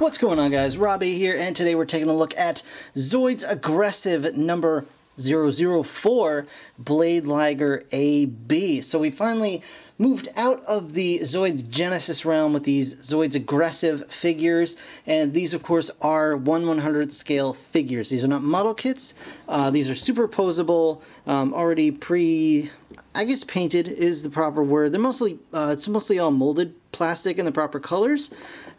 What's going on, guys? Robbie here, and today we're taking a look at Zoids Aggressive number 004 Blade Liger AB. So we finally moved out of the Zoids Genesis realm with these Zoids Aggressive figures, and these of course are 1/100th scale figures. These are not model kits. These are superposable, already I guess painted is the proper word. They're mostly it's mostly all molded plastic in the proper colors,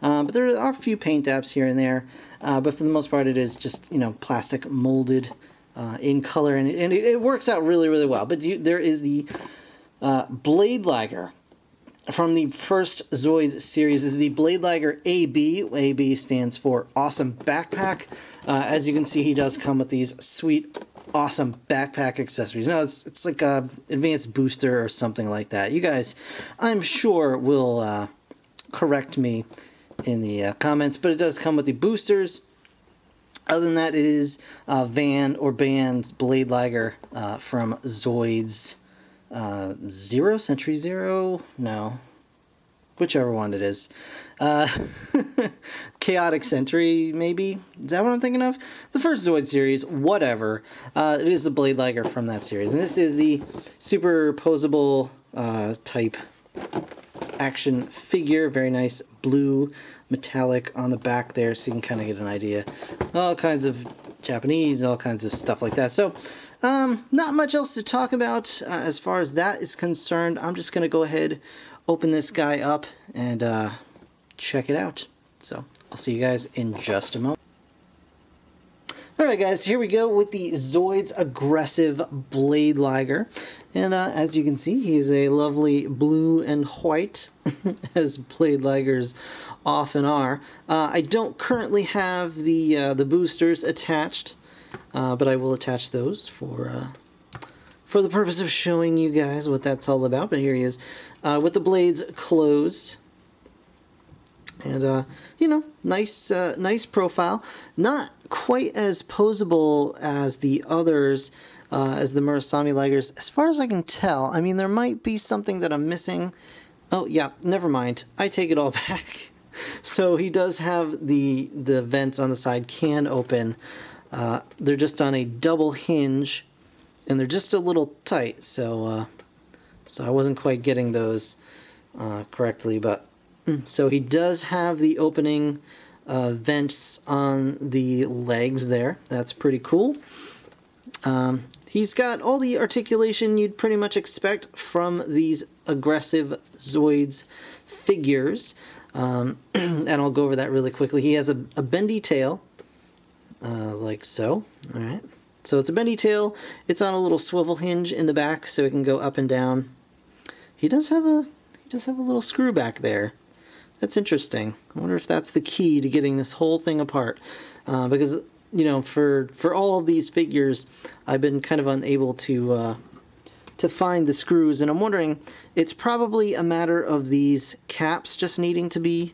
but there are a few paint dabs here and there, but for the most part it is just, you know, plastic molded in color, and it works out really, really well. But there is the Blade Liger from the first Zoids series. This is the Blade Liger AB. AB stands for Awesome Backpack. As you can see, he does come with these sweet, awesome backpack accessories. No, it's like a advanced booster or something like that. You guys, I'm sure, will correct me in the comments, but it does come with the boosters. Other than that, it is Van or Ban's Blade Liger from Zoids Century Zero? No. Whichever one it is. Chaotic Century, maybe? Is that what I'm thinking of? The first Zoid series, whatever. It is the Blade Liger from that series. And this is the superposable type action figure. Very nice blue metallic on the back there, so you can kind of get an idea. All kinds of Japanese, all kinds of stuff like that. So, not much else to talk about as far as that is concerned. I'm just going to go ahead, open this guy up, and check it out. So, I'll see you guys in just a moment. Alright guys, here we go with the Zoids Aggressive Blade Liger. And as you can see, he is a lovely blue and white, as Blade Ligers often are. I don't currently have the boosters attached, but I will attach those for the purpose of showing you guys what that's all about. But here he is, with the blades closed. And, you know, nice profile. Not quite as posable as the others, as the Murasami Ligers, as far as I can tell. I mean, there might be something that I'm missing. Oh, yeah, never mind. I take it all back. So he does have the vents on the side can open. They're just on a double hinge, and they're just a little tight. So I wasn't quite getting those correctly, but... So he does have the opening vents on the legs there. That's pretty cool. He's got all the articulation you'd pretty much expect from these aggressive Zoids figures. And I'll go over that really quickly. He has a bendy tail, like so. All right. So it's a bendy tail. It's on a little swivel hinge in the back, so it can go up and down. He does have a little screw back there. That's interesting. I wonder if that's the key to getting this whole thing apart. Because, you know, for all of these figures, I've been kind of unable to find the screws. And I'm wondering, it's probably a matter of these caps just needing to be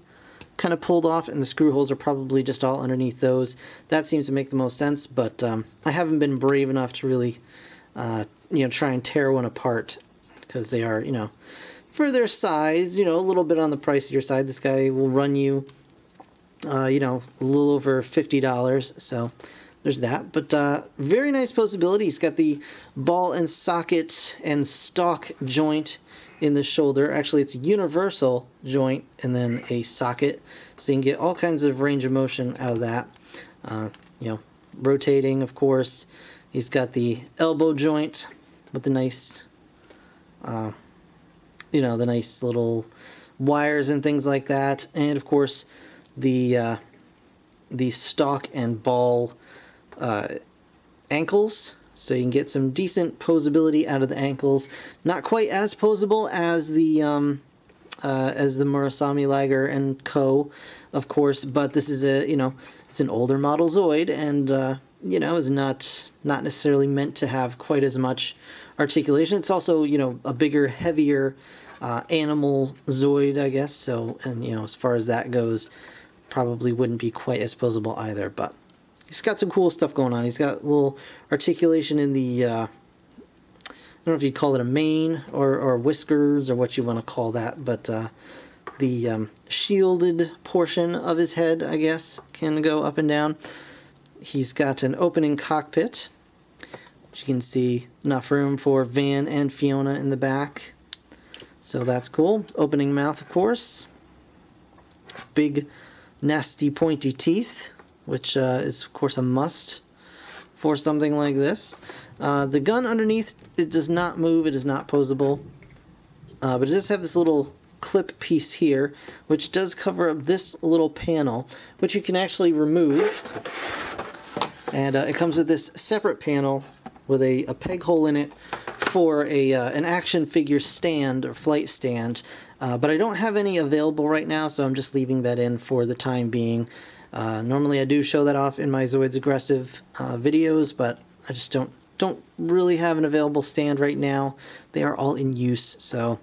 kind of pulled off, and the screw holes are probably just all underneath those. That seems to make the most sense, but I haven't been brave enough to really, you know, try and tear one apart, because they are, you know, for their size, you know, a little bit on the pricier side. This guy will run you, you know, a little over $50, so there's that. But very nice posability. He's got the ball and socket and stock joint in the shoulder. Actually, it's a universal joint and then a socket, so you can get all kinds of range of motion out of that. You know, rotating, of course. He's got the elbow joint with the nice... you know, the nice little wires and things like that, and of course the stock and ball ankles, so you can get some decent posability out of the ankles. Not quite as posable as the Murasami Liger and Co., of course, but this is a, you know, it's an older model Zoid, and you know, is not necessarily meant to have quite as much articulation. It's also, you know, a bigger, heavier animal Zoid, I guess. So, and you know, as far as that goes, probably wouldn't be quite as posable either. But he's got some cool stuff going on. He's got a little articulation in the I don't know if you'd call it a mane or whiskers or what you want to call that, but the shielded portion of his head, I guess, can go up and down. He's got an opening cockpit, which you can see enough room for Van and Fiona in the back. So that's cool. Opening mouth, of course. Big, nasty, pointy teeth, which is, of course, a must for something like this. The gun underneath, it does not move. It is not posable. But it does have this little clip piece here, which does cover up this little panel, which you can actually remove. And it comes with this separate panel with a peg hole in it for an action figure stand or flight stand. But I don't have any available right now, so I'm just leaving that in for the time being. Normally I do show that off in my Zoids Aggressive videos, but I just don't really have an available stand right now. They are all in use, so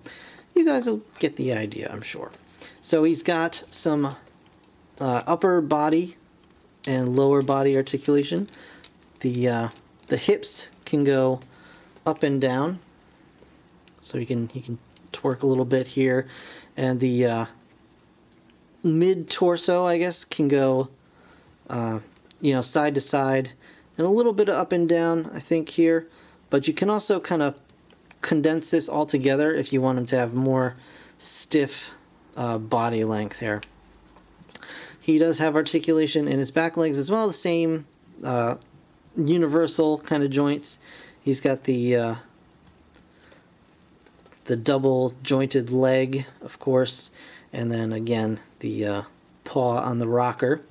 you guys will get the idea, I'm sure. So he's got some upper body and lower body articulation. The hips can go up and down, so he can twerk a little bit here, and the mid torso, I guess, can go side to side and a little bit of up and down, I think, here. But you can also kind of condense this all together if you want him to have more stiff body length here. He does have articulation in his back legs as well, the same universal kind of joints. He's got the double jointed leg, of course, and then again the paw on the rocker.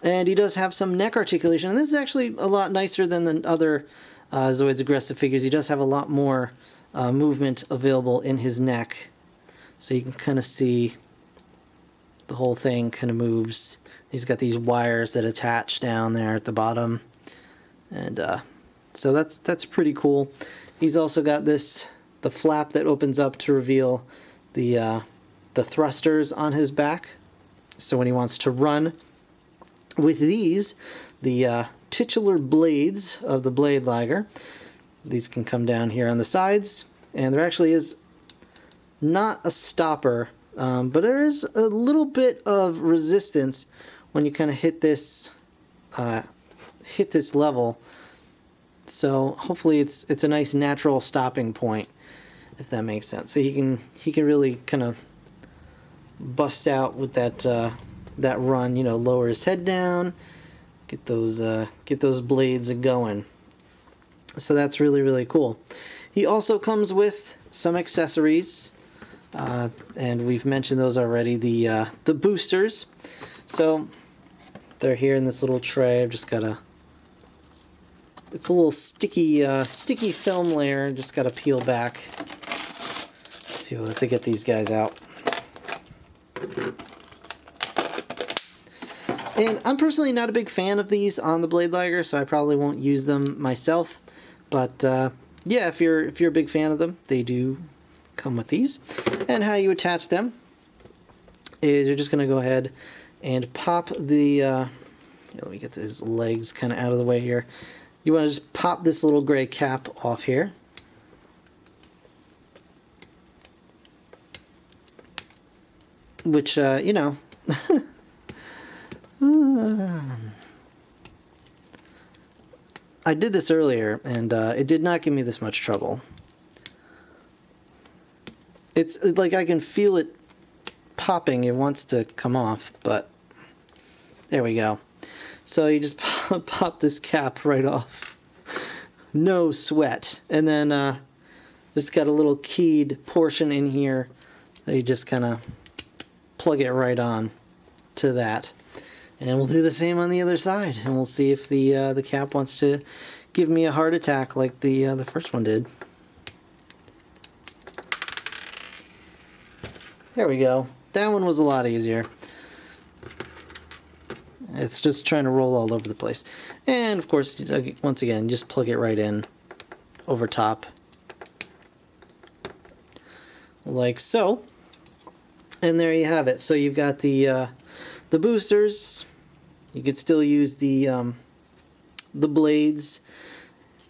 And he does have some neck articulation, and this is actually a lot nicer than the other Zoids Aggressive figures. He does have a lot more movement available in his neck, so you can kind of see the whole thing kind of moves. He's got these wires that attach down there at the bottom, and so that's pretty cool. He's also got the flap that opens up to reveal the thrusters on his back. So when he wants to run with these, the titular blades of the Blade Liger, these can come down here on the sides, and there actually is not a stopper, but there is a little bit of resistance when you kind of hit this level. So hopefully it's a nice natural stopping point, if that makes sense. So he can really kind of bust out with that run. Lower his head down, get those blades going. So that's really, really cool. He also comes with some accessories, and we've mentioned those already. The boosters. So they're here in this little tray. I've just got it's a little sticky film layer. Just got to peel back to get these guys out. And I'm personally not a big fan of these on the Blade Liger, so I probably won't use them myself. But yeah, if you're a big fan of them, they do come with these. And how you attach them is you're just going to go ahead and pop the... let me get his legs kind of out of the way here. You want to just pop this little gray cap off here. Which, I did this earlier, and it did not give me this much trouble. It's like I can feel it popping. It wants to come off, but there we go. So you just pop this cap right off. No sweat. And then just got a little keyed portion in here that you just kind of plug it right on to that. And we'll do the same on the other side, and we'll see if the cap wants to give me a heart attack like the first one did. There we go. That one was a lot easier. It's just trying to roll all over the place. And of course, once again, just plug it right in over top, like so. And there you have it. So you've got the boosters. You could still use the blades,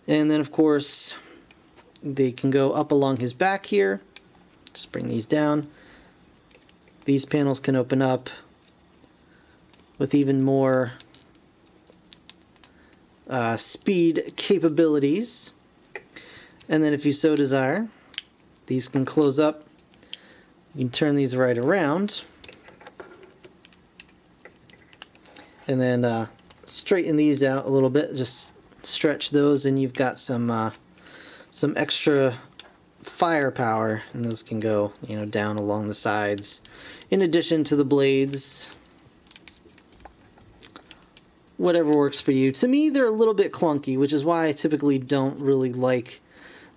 and then of course they can go up along his back here. Just bring these down, these panels can open up with even more speed capabilities. And then if you so desire, these can close up. You can turn these right around. And then straighten these out a little bit. Just stretch those and you've got some extra firepower. And those can go, you know, down along the sides. In addition to the blades. Whatever works for you. To me, they're a little bit clunky, which is why I typically don't really like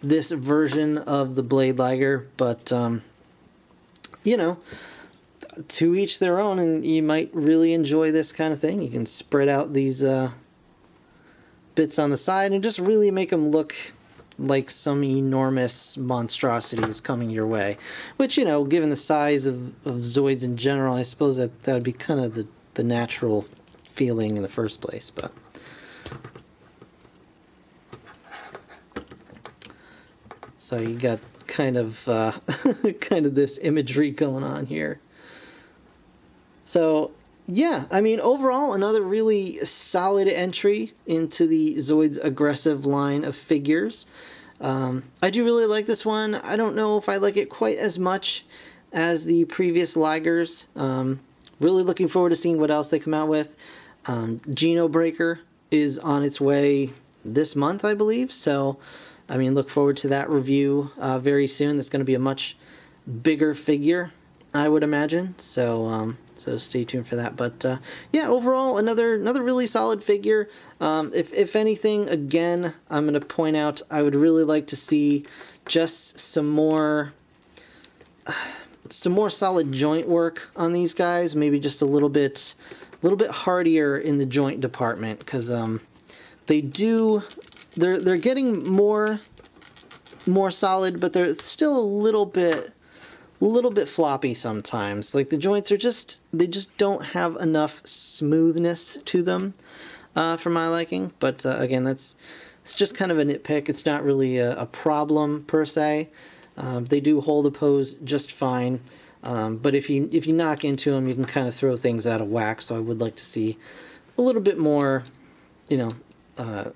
this version of the Blade Liger, but you know, to each their own, and you might really enjoy this kind of thing. You can spread out these bits on the side and just really make them look like some enormous monstrosities coming your way, which, you know, given the size of Zoids in general, I suppose that would be kind of the natural feeling in the first place. But so you got kind of this imagery going on here. So yeah, I mean, overall, another really solid entry into the Zoids aggressive line of figures. I do really like this one. I don't know if I like it quite as much as the previous Ligers. Really looking forward to seeing what else they come out with. Genobreaker is on its way this month, I believe. So, I mean, look forward to that review very soon. That's going to be a much bigger figure, I would imagine. So, so stay tuned for that. But yeah, overall, another really solid figure. If anything, again, I'm going to point out I would really like to see just some more solid joint work on these guys. Maybe just a little bit hardier in the joint department, because they're getting more solid, but they're still a little bit floppy sometimes. Like the joints they just don't have enough smoothness to them for my liking. But again, it's just kind of a nitpick. It's not really a problem per se. They do hold a pose just fine. But if you knock into them, you can kind of throw things out of whack. So I would like to see a little bit more, you know, a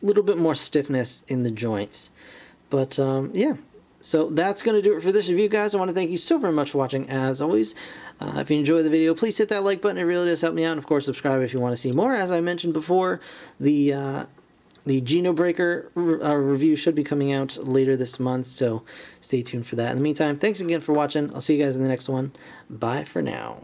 little bit more stiffness in the joints. But yeah, so that's going to do it for this review, guys. I want to thank you so very much for watching, as always. If you enjoyed the video, please hit that like button. It really does help me out. And of course, subscribe if you want to see more. As I mentioned before, the Genobreaker review should be coming out later this month, so stay tuned for that. In the meantime, thanks again for watching. I'll see you guys in the next one. Bye for now.